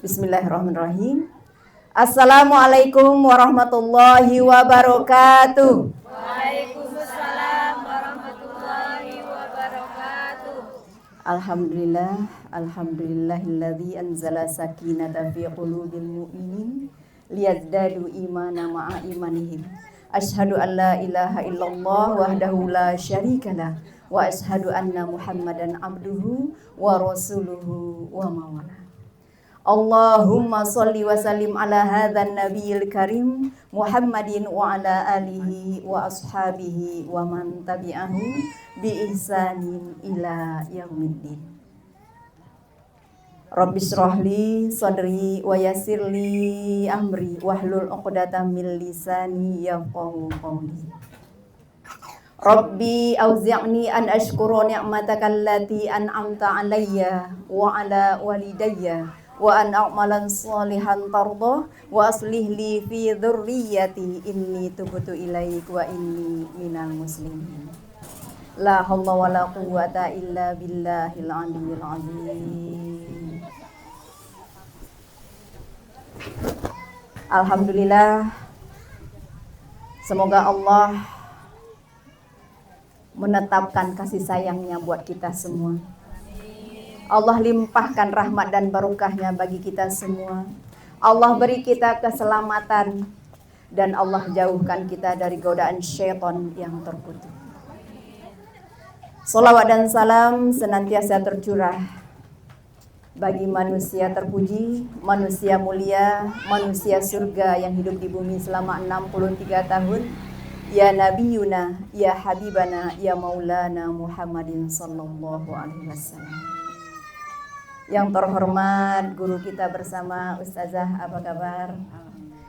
Bismillahirrahmanirrahim. Assalamualaikum warahmatullahi wabarakatuh. Waalaikumsalam warahmatullahi wabarakatuh. Alhamdulillahilladzi anzala sakinata fi qulubil mu'minin liyazdadu imana ma'a imanihim. Asyhadu an la ilaha illallah wahdahu la syarikalah wa asyhadu anna Muhammadan abduhu wa rasuluhu wa mawala. Allahumma sholli wa sallim ala hadzal nabiyil karim Muhammadin wa ala alihi wa ashabihi wa man tabi'ahu bi ihsanin ila yaumiddin. Rabbi shrahli sadri wa yassirli amri wahlul 'uqdatam min lisani yafqahu qawli. Rabbi auzi'ni an ashkura ni'mataka allati an'amta 'alayya wa 'ala walidayya wa an a'malan sholihan tardah wa aslih li fi dzurriyyati inni tubtu ilaik wa inni minal muslimin. La haula wala quwwata illa billahil aliyyil azim. Alhamdulillah, semoga Allah menetapkan kasih sayangnya buat kita semua. Allah limpahkan rahmat dan barokahnya bagi kita semua. Allah beri kita keselamatan dan Allah jauhkan kita dari godaan syaitan yang terkutuk. Sholawat dan salam senantiasa tercurah bagi manusia terpuji, manusia mulia, manusia surga yang hidup di bumi selama 63 tahun. Ya Nabiyuna, ya Habibana, ya Maulana Muhammadin sallallahu alaihi wasallam. Yang terhormat guru kita bersama Ustazah, apa kabar?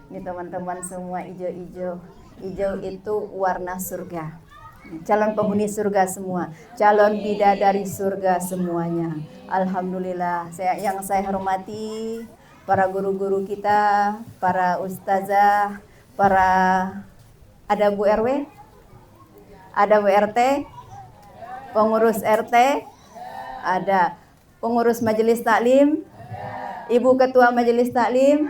Ini teman-teman semua ijo-ijo. Ijo itu warna surga. Calon penghuni surga semua, calon bidadari surga semuanya. Alhamdulillah, yang saya hormati para guru-guru kita, para ustazah, ada Bu RW? Ada Bu RT? Pengurus RT? Ada. Pengurus majelis taklim, Ibu Ketua Majelis Taklim.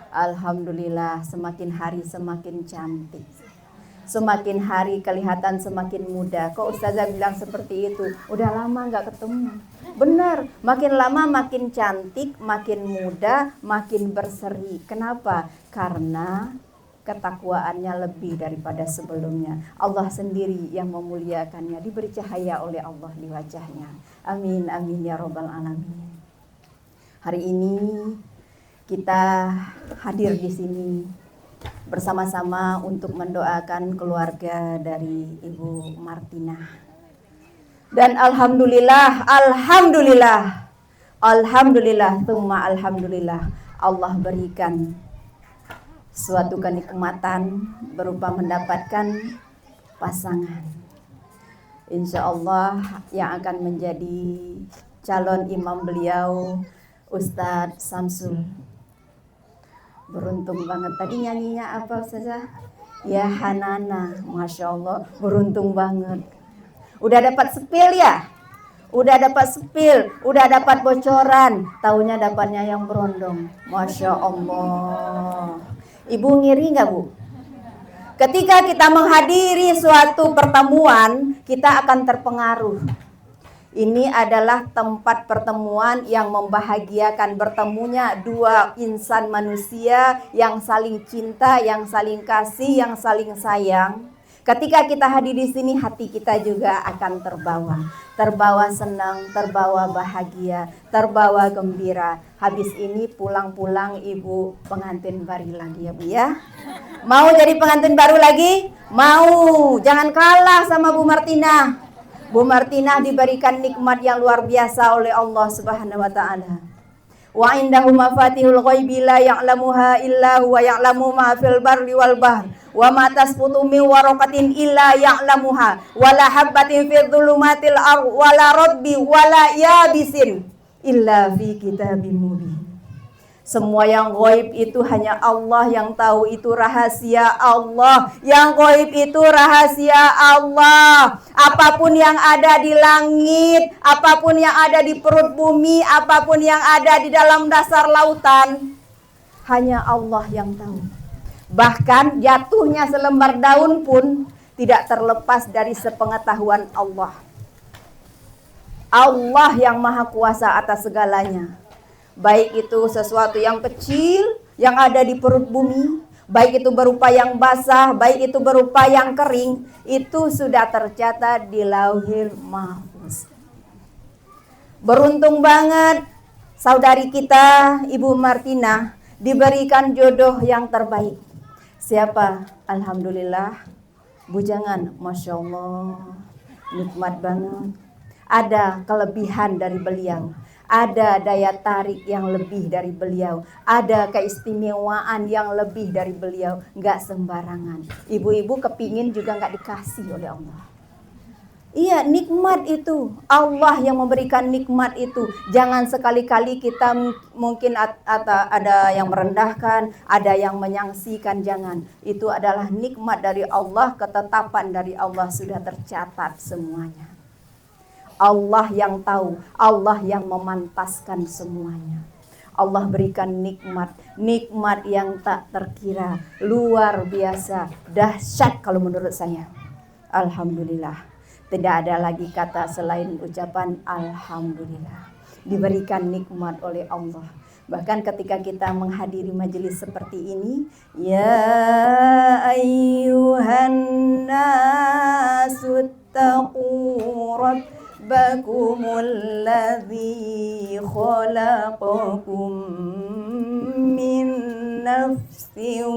Alhamdulillah, semakin hari semakin cantik, semakin hari kelihatan semakin muda. Kok Ustazah bilang seperti itu? Udah lama nggak ketemu. Benar, makin lama makin cantik, makin muda, makin berseri. Kenapa? Karena ketakwaannya lebih daripada sebelumnya. Allah sendiri yang memuliakannya, diberi cahaya oleh Allah di wajahnya. Amin, amin ya robbal alamin. Hari ini kita hadir di sini bersama-sama untuk mendoakan keluarga dari Ibu Martina. Dan alhamdulillah, tsumma alhamdulillah, Allah berikan suatu kenikmatan berupa mendapatkan pasangan. Insya Allah yang akan menjadi calon imam beliau Ustadz Samsul. Beruntung banget. Tadi nyanyinya apa saja? Ya Hanana, Masya Allah, beruntung banget. Udah dapat sepil ya? Udah dapat bocoran. Taunya dapatnya yang berondong. Masya Allah. Ibu ngiri nggak Bu? Ketika kita menghadiri suatu pertemuan, kita akan terpengaruh. Ini adalah tempat pertemuan yang membahagiakan, bertemunya dua insan manusia yang saling cinta, yang saling kasih, yang saling sayang. Ketika kita hadir di sini, hati kita juga akan terbawa senang, terbawa bahagia, terbawa gembira. Habis ini pulang-pulang Ibu pengantin baru lagi ya Bu ya. Mau jadi pengantin baru lagi? Mau. Jangan kalah sama Bu Martina. Bu Martina diberikan nikmat yang luar biasa oleh Allah Subhanahu wa taala. Wa indahu mafatihul ghaibi la ya'lamuha illa huwa ya'lamu ma fil barri wal bahr wa ma tasqutu min waraqatin illa ya'lamuha wa la habatin fi dhulumatil ardh wa la radbi wa la yabisin illa fi kitabim mubin. Semua yang gaib itu hanya Allah yang tahu, itu rahasia Allah. Yang gaib itu rahasia Allah. Apapun yang ada di langit, apapun yang ada di perut bumi, apapun yang ada di dalam dasar lautan, hanya Allah yang tahu. Bahkan jatuhnya selembar daun pun tidak terlepas dari sepengetahuan Allah. Allah yang maha kuasa atas segalanya. Baik itu sesuatu yang kecil yang ada di perut bumi, baik itu berupa yang basah, baik itu berupa yang kering, itu sudah tercatat di Lauhil Mahfuz. Beruntung banget saudari kita Ibu Martina diberikan jodoh yang terbaik. Siapa? Alhamdulillah, bujangan, Masya Allah, nikmat banget. Ada kelebihan dari beliau, ada daya tarik yang lebih dari beliau, ada keistimewaan yang lebih dari beliau. Gak sembarangan. Ibu-ibu kepingin juga gak dikasih oleh Allah. Iya, nikmat itu Allah yang memberikan nikmat itu. Jangan sekali-kali kita mungkin ada yang merendahkan, ada yang menyaksikan. Jangan. Itu adalah nikmat dari Allah, ketetapan dari Allah sudah tercatat semuanya. Allah yang tahu, Allah yang memantaskan semuanya. Allah berikan nikmat, nikmat yang tak terkira, luar biasa, dahsyat kalau menurut saya. Alhamdulillah. Tidak ada lagi kata selain ucapan Alhamdulillah. Diberikan nikmat oleh Allah. Bahkan ketika kita menghadiri majelis seperti ini, ya ayyuhan nasu taqu rabbakumul ladzi khalaqakum min nafsin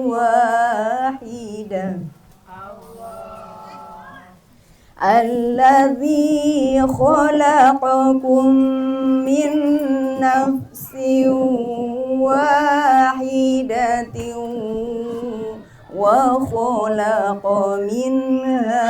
wahidah. Alladzi khalaqakum min nafsin wahidatin wa khalaqa minha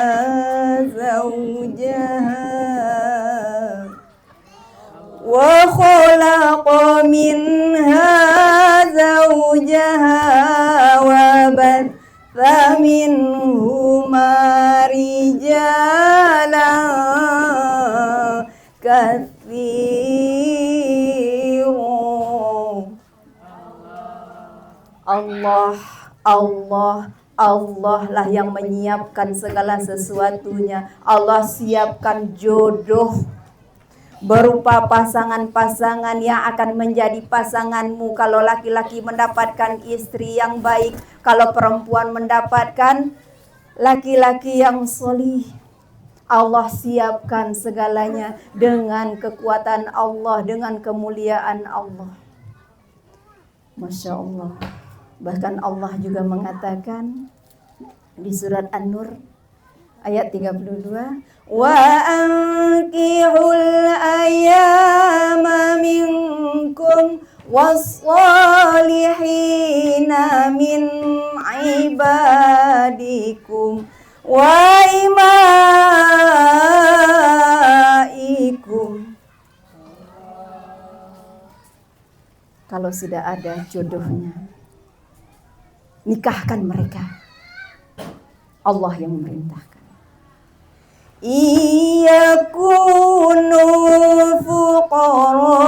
zawjaha wa batha minhuma rijalan katsiran. Allah lah yang menyiapkan segala sesuatunya. Allah siapkan jodoh berupa pasangan-pasangan yang akan menjadi pasanganmu. Kalau laki-laki mendapatkan istri yang baik, kalau perempuan mendapatkan laki-laki yang solih, Allah siapkan segalanya dengan kekuatan Allah, dengan kemuliaan Allah. Masya Allah. Bahkan Allah juga mengatakan di surat An-Nur ayat 32, wa ankihul ayyama minkum wassalihina min ibadikum wa imaikum. Kalau sudah ada jodohnya, nikahkan mereka. Allah yang memerintahkan. Iyakunu fuqara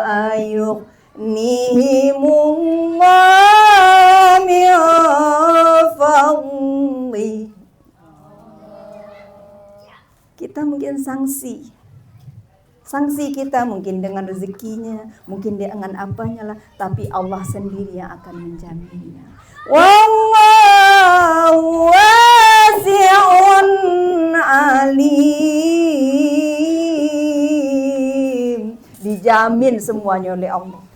ayughnihimullah min fadli. Kita mungkin sanksi kita mungkin dengan rezekinya, mungkin dengan apanya lah, tapi Allah sendiri yang akan menjaminnya. Wallahu wasi'un alim. Dijamin semuanya oleh Allah.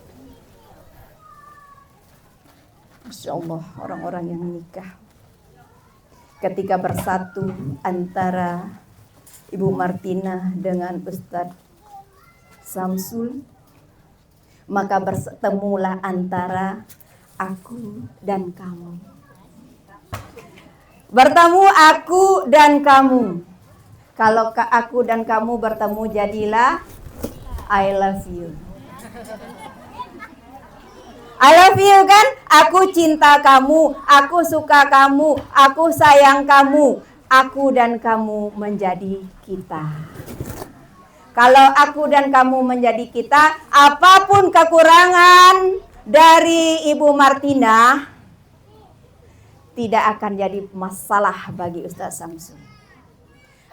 Masya Allah, orang-orang yang nikah ketika bersatu antara Ibu Martina dengan Ustadz Samsul, maka bertemulah antara aku dan kamu. Bertemu aku dan kamu. Kalau aku dan kamu bertemu jadilah I love you. I love you kan? Aku cinta kamu, aku suka kamu, aku sayang kamu. Aku dan kamu menjadi kita. Kalau aku dan kamu menjadi kita, apapun kekurangan dari Ibu Martina tidak akan jadi masalah bagi Ustaz Samsul.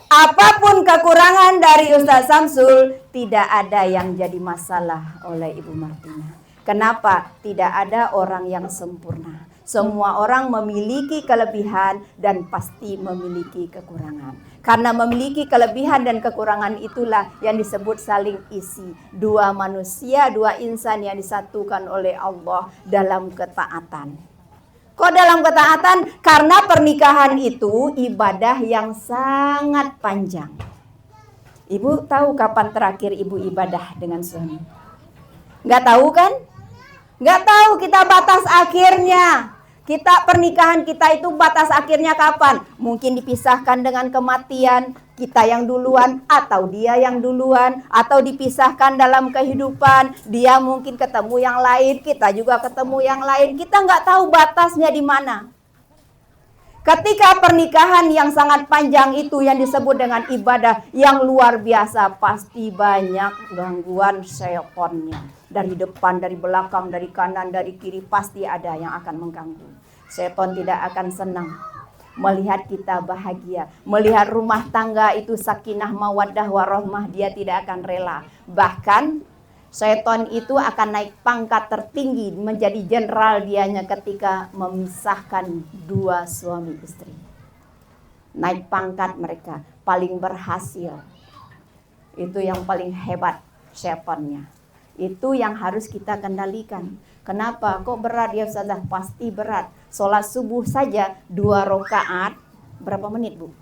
Apapun kekurangan dari Ustaz Samsul, tidak ada yang jadi masalah oleh Ibu Martina. Kenapa? Tidak ada orang yang sempurna. Semua orang memiliki kelebihan dan pasti memiliki kekurangan. Karena memiliki kelebihan dan kekurangan itulah yang disebut saling isi. Dua manusia, dua insan yang disatukan oleh Allah dalam ketaatan. Kok dalam ketaatan? Karena pernikahan itu ibadah yang sangat panjang. Ibu tahu kapan terakhir ibu ibadah dengan suami? Nggak tahu kan? Nggak tahu kita batas akhirnya. Pernikahan kita itu batas akhirnya kapan? Mungkin dipisahkan dengan kematian, kita yang duluan atau dia yang duluan, atau dipisahkan dalam kehidupan, dia mungkin ketemu yang lain, kita juga ketemu yang lain. Kita nggak tahu batasnya di mana. Ketika pernikahan yang sangat panjang itu yang disebut dengan ibadah yang luar biasa, pasti banyak gangguan syaitannya. Dari depan, dari belakang, dari kanan, dari kiri, pasti ada yang akan mengganggu. Syaitan tidak akan senang melihat kita bahagia. Melihat rumah tangga itu sakinah, mawaddah, warahmah, dia tidak akan rela. Bahkan syaitan itu akan naik pangkat tertinggi menjadi jenderal dianya ketika memisahkan dua suami istri. Naik pangkat mereka, paling berhasil. Itu yang paling hebat syaitannya. Itu yang harus kita kendalikan. Kenapa? Kok berat ya Ustazah? Pasti berat. Sholat subuh saja 2 rakaat. Berapa menit Bu?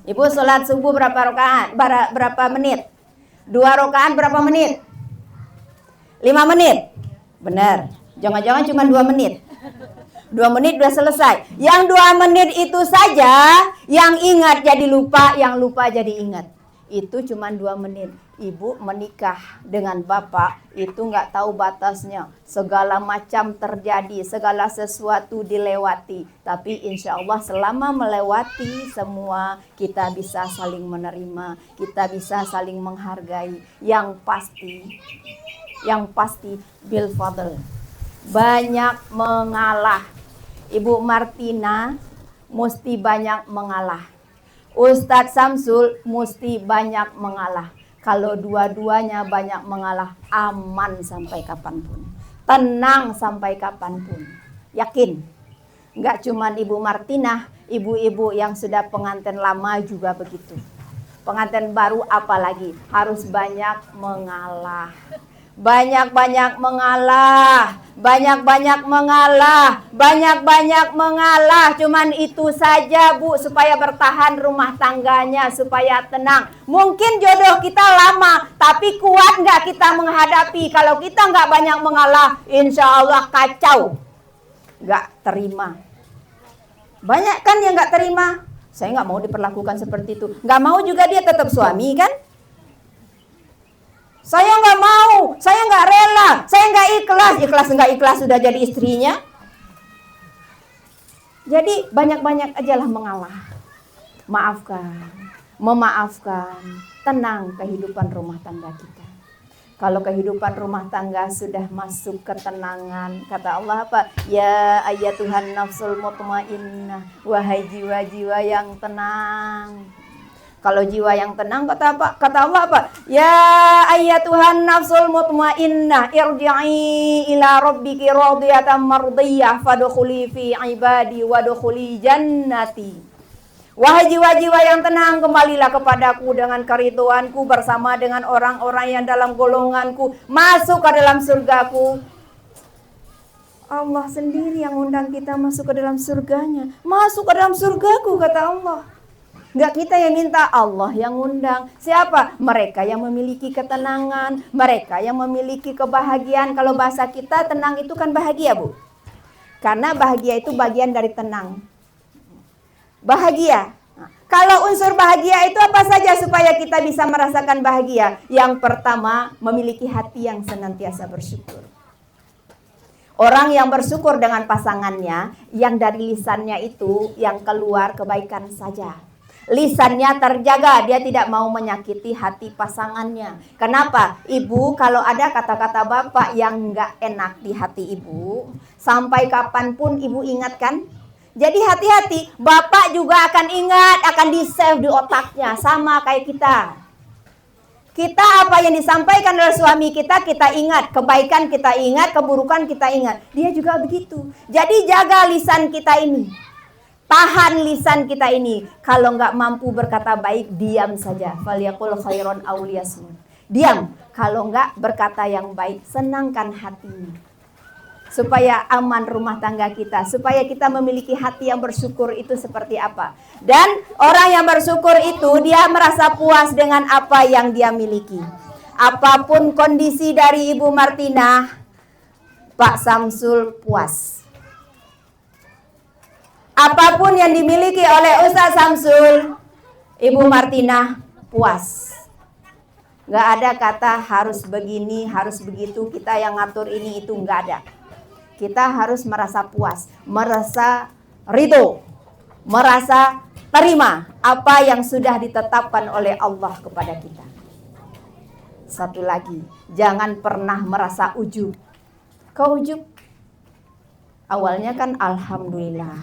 Ibu sholat subuh berapa rakaat? Berapa menit? 2 rakaat berapa menit? 5 menit? Benar. Jangan-jangan cuma 2 menit. 2 menit udah selesai. Yang 2 menit itu saja, yang ingat jadi lupa, yang lupa jadi ingat. Itu cuma 2 menit. Ibu menikah dengan bapak itu nggak tahu batasnya. Segala macam terjadi, segala sesuatu dilewati. Tapi insya Allah selama melewati semua, kita bisa saling menerima, kita bisa saling menghargai. Yang pasti bil fadl. Banyak mengalah. Ibu Martina mesti banyak mengalah. Ustadz Samsul mesti banyak mengalah. Kalau dua-duanya banyak mengalah, aman sampai kapanpun. Tenang sampai kapanpun. Yakin. Enggak cuman Ibu Martina, ibu-ibu yang sudah pengantin lama juga begitu. Pengantin baru apalagi harus banyak mengalah. Banyak-banyak mengalah, banyak-banyak mengalah, banyak-banyak mengalah. Cuman itu saja Bu, supaya bertahan rumah tangganya, supaya tenang. Mungkin jodoh kita lama, tapi kuat nggak kita menghadapi? Kalau kita nggak banyak mengalah, insya Allah kacau. Nggak terima. Banyak kan yang nggak terima? Saya nggak mau diperlakukan seperti itu. Nggak mau juga dia tetap suami kan? Saya nggak mau, saya nggak rela, saya nggak ikhlas. Ikhlas nggak ikhlas sudah jadi istrinya. Jadi banyak-banyak ajalah mengalah. Maafkan, memaafkan, tenang kehidupan rumah tangga kita. Kalau kehidupan rumah tangga sudah masuk ketenangan, kata Allah apa? Ya ayyatuhan nafsul mutmainnah, wahai jiwa-jiwa yang tenang. Kalau jiwa yang tenang kata apa? Kata Allah apa? Ya ayyatuhan nafsul mutmainnah irji'i ila rabbiki radiyatan mardiyah fadkhuli fi ibadi wadkhuli jannati. Wahai jiwa-jiwa yang tenang, kembalilah kepadaku dengan keridhoanku bersama dengan orang-orang yang dalam golonganku, masuk ke dalam surgaku. Allah sendiri yang undang kita masuk ke dalam surganya. Masuk ke dalam surgaku kata Allah. Enggak kita yang minta, Allah yang undang. Siapa? Mereka yang memiliki ketenangan, mereka yang memiliki kebahagiaan. Kalau bahasa kita tenang itu kan bahagia Bu. Karena bahagia itu bagian dari tenang. Bahagia. Kalau unsur bahagia itu apa saja supaya kita bisa merasakan bahagia? Yang pertama, memiliki hati yang senantiasa bersyukur. Orang yang bersyukur dengan pasangannya, yang dari lisannya itu yang keluar kebaikan saja. Lisannya terjaga, dia tidak mau menyakiti hati pasangannya. Kenapa? Ibu, kalau ada kata-kata bapak yang nggak enak di hati ibu, sampai kapanpun ibu ingatkan. Jadi hati-hati, bapak juga akan ingat, akan di-save di otaknya, sama kayak kita. Kita apa yang disampaikan oleh suami kita ingat. Kebaikan kita ingat, keburukan kita ingat. Dia juga begitu. Jadi jaga lisan kita ini. Tahan lisan kita ini. Kalau nggak mampu berkata baik, diam saja. Falyaqul khairon aw liyasmut. Diam. Kalau nggak berkata yang baik, senangkan hatinya. Supaya aman rumah tangga kita, supaya kita memiliki hati yang bersyukur itu seperti apa. Dan orang yang bersyukur itu dia merasa puas dengan apa yang dia miliki. Apapun kondisi dari Ibu Martina, Pak Samsul puas. Apapun yang dimiliki oleh Ustaz Samsul, Ibu Martina puas. Gak ada kata harus begini, harus begitu, kita yang ngatur ini itu gak ada. Kita harus merasa puas, merasa ridho, merasa terima apa yang sudah ditetapkan oleh Allah kepada kita. Satu lagi, jangan pernah merasa ujub. Kau ujub? Awalnya kan alhamdulillah.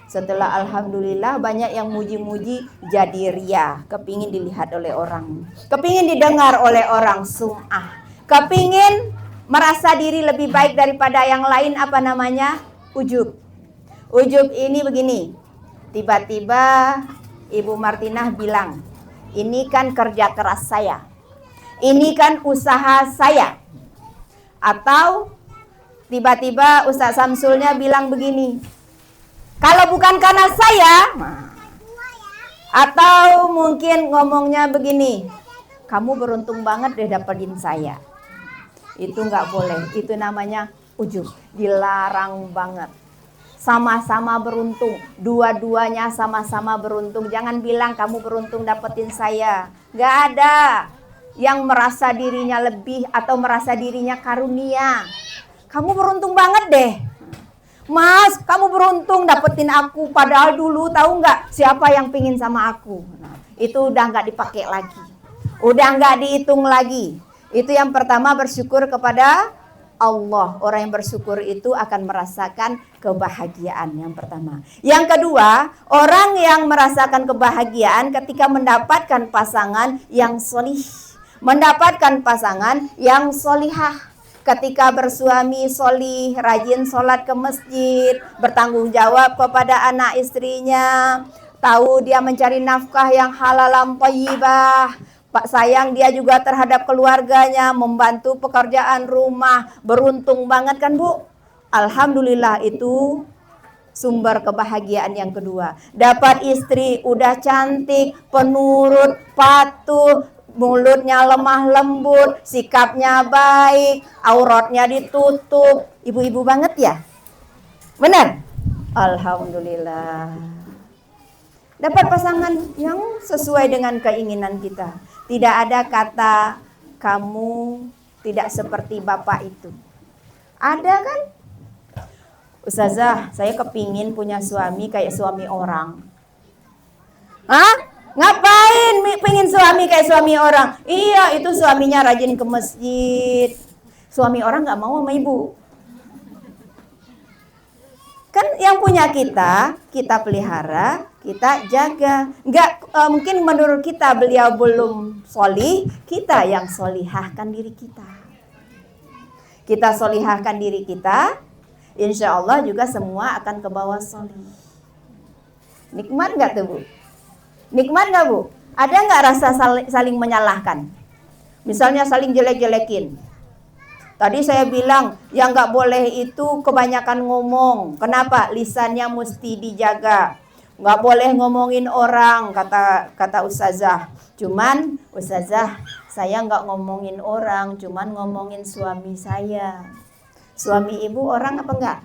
Setelah alhamdulillah banyak yang muji-muji jadi ria, kepingin dilihat oleh orang, kepingin didengar oleh orang, sum'ah, kepingin merasa diri lebih baik daripada yang lain, apa namanya? Ujub. Ujub ini begini. Tiba-tiba Ibu Martinah bilang, ini kan kerja keras saya. Ini kan usaha saya. Atau tiba-tiba Ustaz Samsulnya bilang begini, kalau bukan karena saya, atau mungkin ngomongnya begini, kamu beruntung banget deh dapetin saya. Itu nggak boleh, itu namanya ujub, dilarang banget. Sama-sama beruntung, dua-duanya sama-sama beruntung. Jangan bilang kamu beruntung dapetin saya. Nggak ada yang merasa dirinya lebih atau merasa dirinya karunia. Kamu beruntung banget deh, Mas, kamu beruntung dapetin aku. Padahal dulu tahu nggak siapa yang pingin sama aku. Nah, itu udah nggak dipakai lagi, udah nggak dihitung lagi. Itu yang pertama, bersyukur kepada Allah. Orang yang bersyukur itu akan merasakan kebahagiaan yang pertama. Yang kedua, orang yang merasakan kebahagiaan ketika mendapatkan pasangan yang solih, mendapatkan pasangan yang solihah. Ketika bersuami solih, rajin sholat ke masjid, bertanggung jawab kepada anak istrinya, tahu dia mencari nafkah yang halalan thayyibah, Pak sayang dia juga terhadap keluarganya, membantu pekerjaan rumah. Beruntung banget kan Bu? Alhamdulillah, itu sumber kebahagiaan yang kedua. Dapat istri udah cantik, penurut, patuh, mulutnya lemah lembut, sikapnya baik, auratnya ditutup. Ibu-ibu banget ya? Benar? Alhamdulillah. Dapat pasangan yang sesuai dengan keinginan kita. Tidak ada kata kamu tidak seperti bapak itu. Ada kan? Ustazah, saya kepingin punya suami kayak suami orang. Hah? Ngapain pengen suami kayak suami orang? Iya, itu suaminya rajin ke masjid. Suami orang gak mau sama ibu. Kan yang punya kita pelihara, kita jaga. Mungkin menurut kita beliau belum solih, kita yang solihahkan diri kita. Kita solihahkan diri kita, insya Allah juga semua akan ke bawah solih. Nikmat gak tuh Bu? Nikmat gak Bu? Ada gak rasa saling menyalahkan? Misalnya saling jelek-jelekin. Tadi saya bilang yang nggak boleh itu kebanyakan ngomong. Kenapa? Lisannya mesti dijaga. Nggak boleh ngomongin orang, kata Ustazah. Cuman Ustazah, saya nggak ngomongin orang, cuman ngomongin suami saya. Suami ibu orang apa enggak?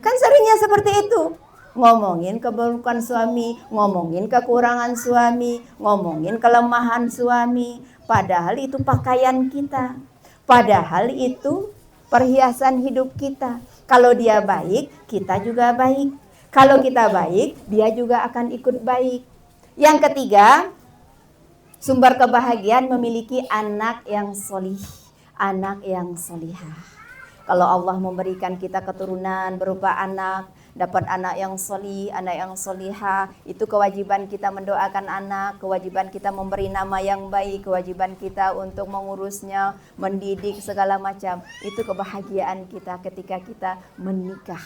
Kan seringnya seperti itu. ngomongin keburukan suami, ngomongin kekurangan suami, ngomongin kelemahan suami. Padahal itu pakaian kita. Padahal itu perhiasan hidup kita. Kalau dia baik, kita juga baik. Kalau kita baik, dia juga akan ikut baik. Yang ketiga, sumber kebahagiaan memiliki anak yang solih, anak yang solihah. Kalau Allah memberikan kita keturunan berupa anak, dapat anak yang solih, anak yang solihah, itu kewajiban kita mendoakan anak, kewajiban kita memberi nama yang baik, kewajiban kita untuk mengurusnya, mendidik segala macam. Itu kebahagiaan kita ketika kita menikah,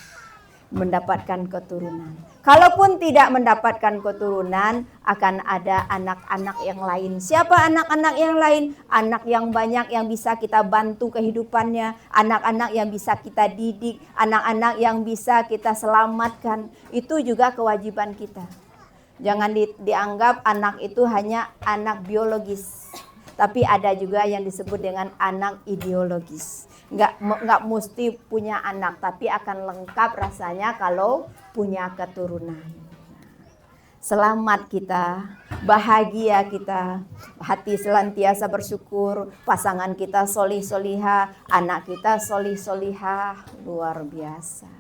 mendapatkan keturunan. Kalaupun tidak mendapatkan keturunan, akan ada anak-anak yang lain. Siapa anak-anak yang lain? Anak yang banyak yang bisa kita bantu kehidupannya, anak-anak yang bisa kita didik, anak-anak yang bisa kita selamatkan. Itu juga kewajiban kita. Jangan dianggap anak itu hanya anak biologis, tapi ada juga yang disebut dengan anak ideologis. Nggak mesti punya anak, tapi akan lengkap rasanya kalau punya keturunan. Selamat kita, bahagia kita, hati senantiasa bersyukur, pasangan kita solih solihah, anak kita solih solihah, luar biasa.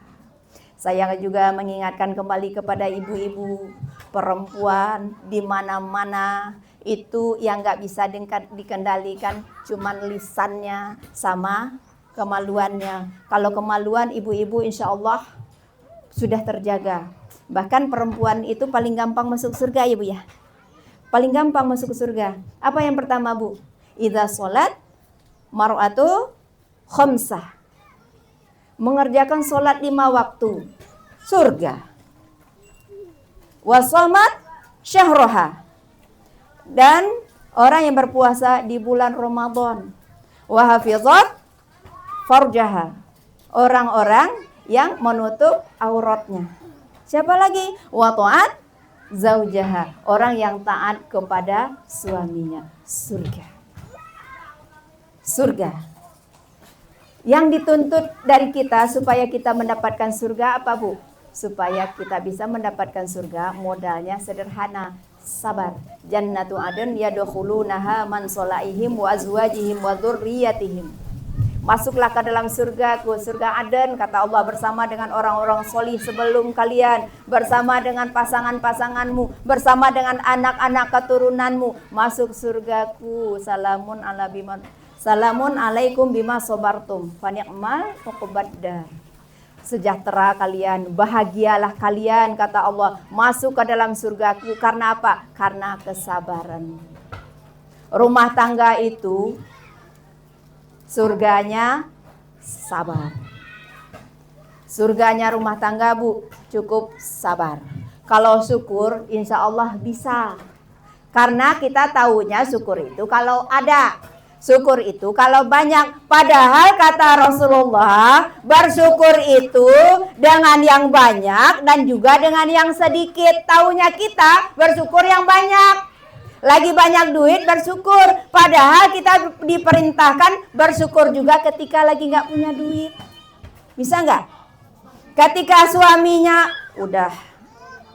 Saya juga mengingatkan kembali kepada ibu-ibu, perempuan di mana-mana. Itu yang nggak bisa dikendalikan, cuman lisannya sama kemaluannya. Kalau kemaluan ibu-ibu insya Allah sudah terjaga. Bahkan perempuan itu paling gampang masuk surga ya Bu ya. Paling gampang masuk surga. Apa yang pertama Bu? Idza sholat mar'atu khamsah. Mengerjakan sholat 5 waktu. Surga. Wa shamat syahroha. Dan orang yang berpuasa di bulan Ramadan. Wa hafizat farjaha, orang-orang yang menutup auratnya. Siapa lagi? Wa ta'at zaujaha, orang yang taat kepada suaminya. Surga. Surga. Yang dituntut dari kita supaya kita mendapatkan surga apa Bu? Supaya kita bisa mendapatkan surga, modalnya sederhana, sabar. Jannatu adn yadkhulunaha man sholaihim wa azwajihim wa dzurriyyatihim. Masuklah ke dalam surgaku, surga Aden, kata Allah, bersama dengan orang-orang solih sebelum kalian, bersama dengan pasangan-pasanganmu, bersama dengan anak-anak keturunanmu. Masuk surgaku. Salamun alaikum bima sobartum fa ni'mal uqbaddar. Sejahtera kalian, bahagialah kalian, kata Allah, masuk ke dalam surgaku. Karena apa? Karena kesabaran. Rumah tangga itu surganya sabar. Surganya rumah tangga Bu, cukup sabar. Kalau syukur insya Allah bisa. Karena kita tahunya syukur itu kalau ada, syukur itu kalau banyak. Padahal kata Rasulullah, bersyukur itu dengan yang banyak dan juga dengan yang sedikit. Tahunya kita bersyukur yang banyak. Lagi banyak duit bersyukur, padahal kita diperintahkan bersyukur juga ketika lagi nggak punya duit. Bisa nggak? Ketika suaminya udah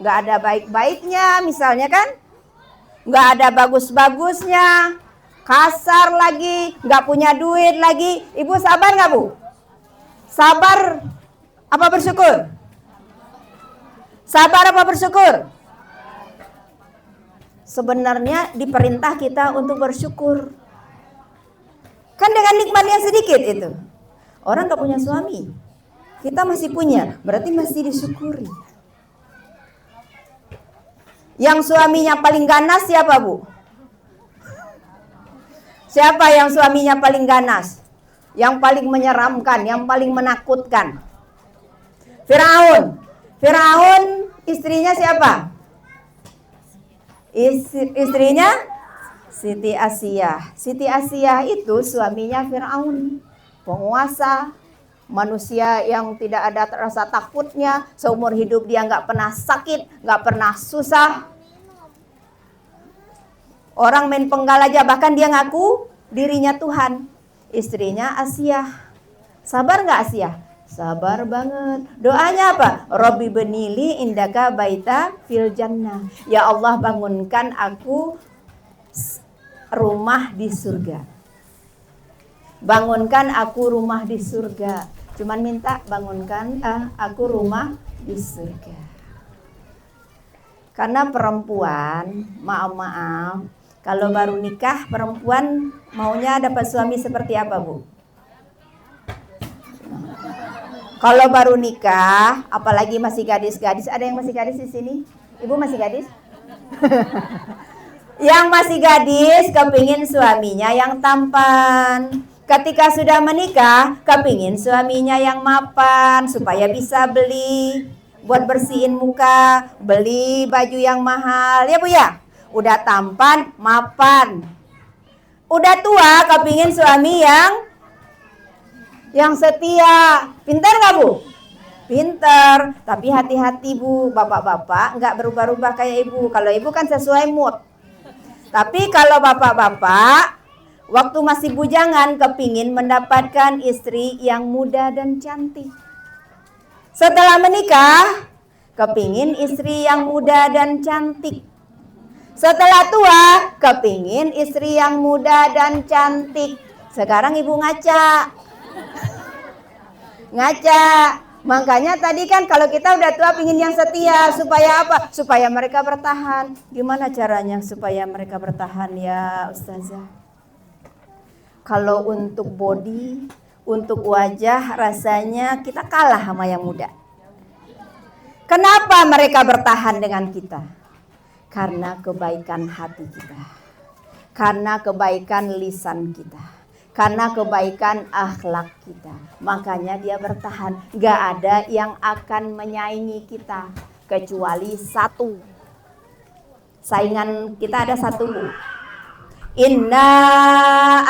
nggak ada baik-baiknya, misalnya kan, nggak ada bagus-bagusnya, kasar lagi, nggak punya duit lagi, ibu sabar nggak Bu? Sabar apa bersyukur? Sabar apa bersyukur? Sebenarnya diperintah kita untuk bersyukur. Kan dengan nikmatnya sedikit itu. Orang gak punya suami, kita masih punya, berarti masih disyukuri. Yang suaminya paling ganas siapa Bu? Siapa yang suaminya paling ganas? Yang paling menyeramkan, yang paling menakutkan? Firaun. Firaun istrinya siapa? Istrinya Siti Asyah. Siti Asyah itu suaminya Firaun, penguasa, manusia yang tidak ada rasa takutnya, seumur hidup dia nggak pernah sakit, nggak pernah susah. Orang main penggal aja, bahkan dia ngaku dirinya Tuhan. Istrinya Asyah. Sabar nggak Asyah? Sabar banget. Doanya apa? Robbi benili indaka baita fil jannah. Ya Allah, bangunkan aku rumah di surga. Bangunkan aku rumah di surga. Cuman minta bangunkan aku rumah di surga. Karena perempuan, maaf, kalau baru nikah perempuan maunya dapat suami seperti apa, Bu? Kalau baru nikah, apalagi masih gadis-gadis, ada yang masih gadis di sini? Ibu masih gadis? Yang masih gadis kepingin suaminya yang tampan. Ketika sudah menikah, kepingin suaminya yang mapan supaya bisa beli buat bersihin muka, beli baju yang mahal, ya Bu ya. Udah tampan, mapan. Udah tua, kepingin suami yang setia. Pintar gak Bu? Pintar. Tapi hati-hati Bu, bapak-bapak nggak berubah-ubah kayak ibu. Kalau ibu kan sesuai mood. Tapi kalau bapak-bapak waktu masih bujangan kepingin mendapatkan istri yang muda dan cantik. Setelah menikah kepingin istri yang muda dan cantik. Setelah tua kepingin istri yang muda dan cantik. Sekarang ibu ngaca. Makanya tadi kan kalau kita udah tua pingin yang setia. Supaya apa? Supaya mereka bertahan. Gimana caranya supaya mereka bertahan ya Ustazah? Kalau untuk body, untuk wajah rasanya kita kalah sama yang muda. Kenapa mereka bertahan dengan kita? Karena kebaikan hati kita. Karena kebaikan lisan kita. Karena kebaikan akhlak kita. Makanya dia bertahan. Gak ada yang akan menyaingi kita. Kecuali satu. Saingan kita ada satu. Inna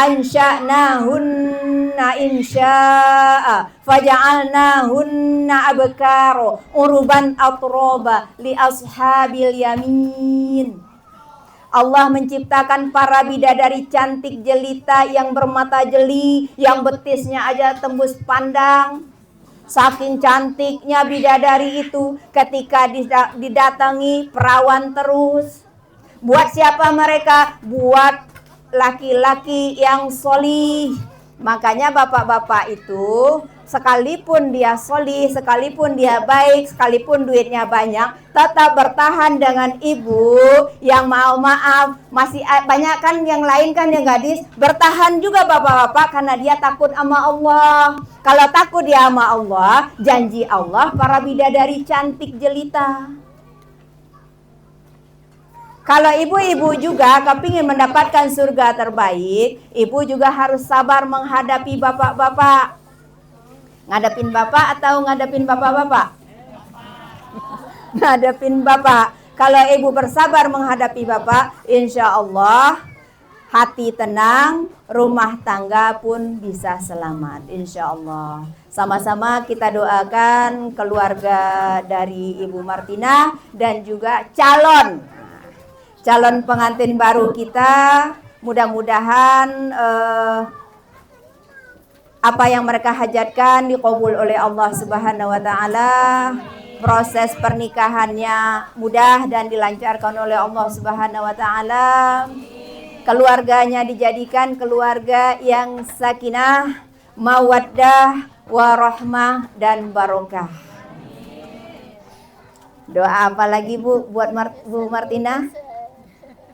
ansha'nahunna insya'a faja'alnahunna abkaro uruban atroba li ashabil yamin. Allah menciptakan para bidadari cantik jelita yang bermata jeli, yang betisnya aja tembus pandang. Saking cantiknya bidadari itu, ketika didatangi perawan terus. Buat siapa mereka? Buat laki-laki yang solih. Makanya bapak-bapak itu sekalipun dia solih, sekalipun dia baik, sekalipun duitnya banyak, tetap bertahan dengan ibu yang maaf masih banyak kan yang lain kan yang gadis bertahan juga bapak-bapak karena dia takut sama Allah. Kalau takut dia sama Allah, janji Allah para bidadari cantik jelita. Kalau ibu-ibu juga kepingin mendapatkan surga terbaik, ibu juga harus sabar menghadapi bapak-bapak. Ngadepin bapak atau ngadepin bapak-bapak? Ngadepin bapak. Kalau ibu bersabar menghadapi bapak, insya Allah hati tenang, rumah tangga pun bisa selamat, insya Allah. Sama-sama kita doakan keluarga dari Ibu Martina dan juga calon pengantin baru kita, mudah-mudahan apa yang mereka hajatkan dikabul oleh Allah Subhanahu wa taala. Proses pernikahannya mudah dan dilancarkan oleh Allah Subhanahu wa taala. Keluarganya dijadikan keluarga yang sakinah, mawaddah, warahmah dan barokah. Doa apa lagi Bu buat Bu Martina?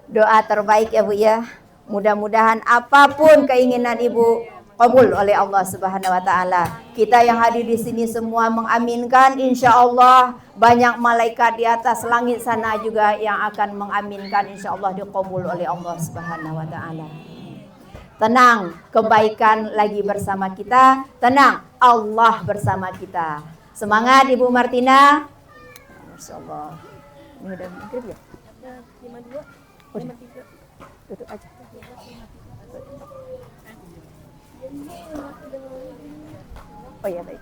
Doa terbaik ya Bu ya. Mudah-mudahan apapun keinginan Ibu kabul oleh Allah Subhanahu wa taala. Kita yang hadir di sini semua mengaminkan, insya Allah banyak malaikat di atas langit sana juga yang akan mengaminkan, insya Allah dikabul oleh Allah Subhanahu wa taala. Tenang, kebaikan lagi bersama kita. Tenang, Allah bersama kita. Semangat Ibu Martina. Masyaallah. Ini udah maghrib ya? 52. 53. Tutup aja. Oh ya baik.